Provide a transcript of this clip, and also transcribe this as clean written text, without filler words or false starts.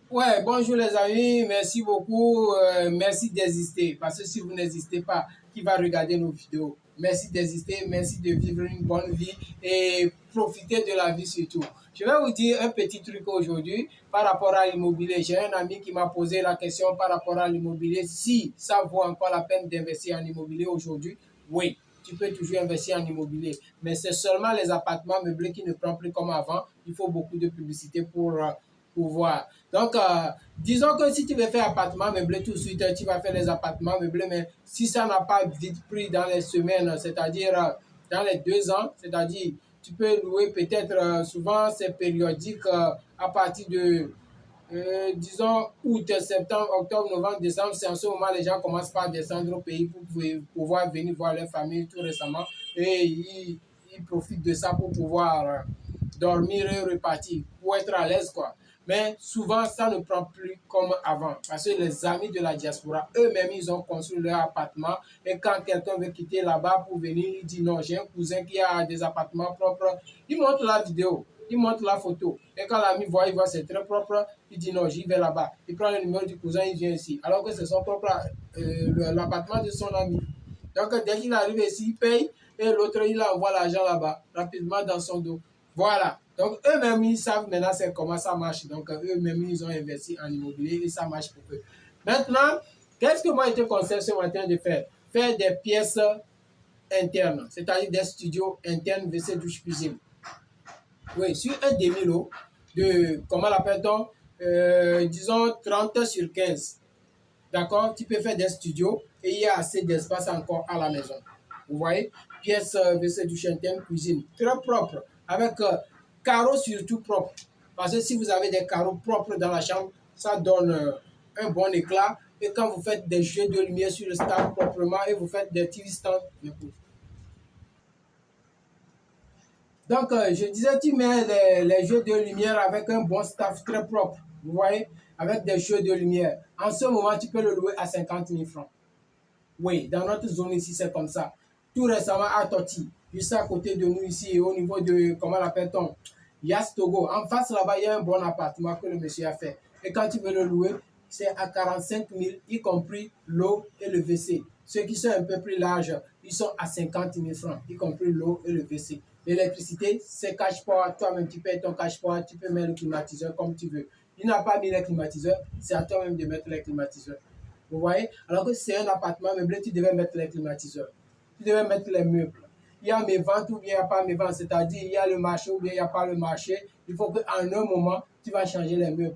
Ouais, bonjour les amis, merci beaucoup, merci d'exister, parce que si vous n'existez pas, qui va regarder nos vidéos? Merci d'exister, merci de vivre une bonne vie et profiter de la vie surtout. Je vais vous dire un petit truc aujourd'hui par rapport à l'immobilier. J'ai un ami qui m'a posé la question par rapport à l'immobilier, si ça vaut encore la peine d'investir en immobilier aujourd'hui. Oui, tu peux toujours investir en immobilier, mais c'est seulement les appartements meublés qui ne prennent plus comme avant. Il faut beaucoup de publicité pour voir. Donc, disons que si tu veux faire appartement meublé tout de suite, tu vas faire les appartements meublés, mais si ça n'a pas vite pris dans les semaines, c'est-à-dire dans les 2 ans, c'est-à-dire tu peux louer peut-être, souvent c'est périodique, à partir de, disons, août, septembre, octobre, novembre, décembre, c'est en ce moment les gens commencent par descendre au pays pour pouvoir venir voir leur famille tout récemment et ils profitent de ça pour pouvoir dormir et repartir, pour être à l'aise, quoi. Mais souvent, ça ne prend plus comme avant. Parce que les amis de la diaspora, eux-mêmes, ils ont construit leur appartement. Et quand quelqu'un veut quitter là-bas pour venir, il dit non, j'ai un cousin qui a des appartements propres. Il montre la vidéo, il montre la photo. Et quand l'ami voit, il voit c'est très propre, il dit non, j'y vais là-bas. Il prend le numéro du cousin, il vient ici. Alors que c'est son propre, l'appartement de son ami. Donc, dès qu'il arrive ici, il paye et l'autre, il envoie l'argent là-bas, rapidement dans son dos. Voilà. Donc, eux-mêmes, ils savent maintenant comment ça marche. Donc, eux-mêmes, ils ont investi en immobilier et ça marche pour eux. Maintenant, qu'est-ce que moi, je te conseille ce matin de faire? Faire des pièces internes, c'est-à-dire des studios internes WC douche cuisine. Oui, sur un demi-lot de, comment l'appelle-t-on, disons 30 sur 15. D'accord? Tu peux faire des studios et il y a assez d'espace encore à la maison. Vous voyez? Pièces WC douche interne, cuisine, très propre, avec carreaux surtout propres. Parce que si vous avez des carreaux propres dans la chambre, ça donne un bon éclat. Et quand vous faites des jeux de lumière sur le stand proprement et vous faites des TV stands, donc, je disais, tu mets les jeux de lumière avec un bon staff très propre, vous voyez, avec des jeux de lumière. En ce moment, tu peux le louer à 50 000 francs. Oui, dans notre zone ici, c'est comme ça. Tout récemment, à Toti, juste à côté de nous ici, au niveau de, comment l'appelle-t-on, Yas Togo. En face là-bas, il y a un bon appartement que le monsieur a fait. Et quand tu veux le louer, c'est à 45 000, y compris l'eau et le WC. Ceux qui sont un peu plus larges, ils sont à 50 000 francs, y compris l'eau et le WC. L'électricité, c'est cash power. Toi-même, tu payes ton cash power, tu peux mettre le climatiseur comme tu veux. Il n'a pas mis les climatiseurs, c'est à toi-même de mettre les climatiseurs. Vous voyez? Alors que c'est un appartement meublé, tu devais mettre les climatiseurs. Tu devais mettre les meubles. Il y a mes ventes ou bien il n'y a pas mes ventes. C'est-à-dire, il y a le marché ou bien il n'y a pas le marché. Il faut qu'en un moment, tu vas changer les meubles.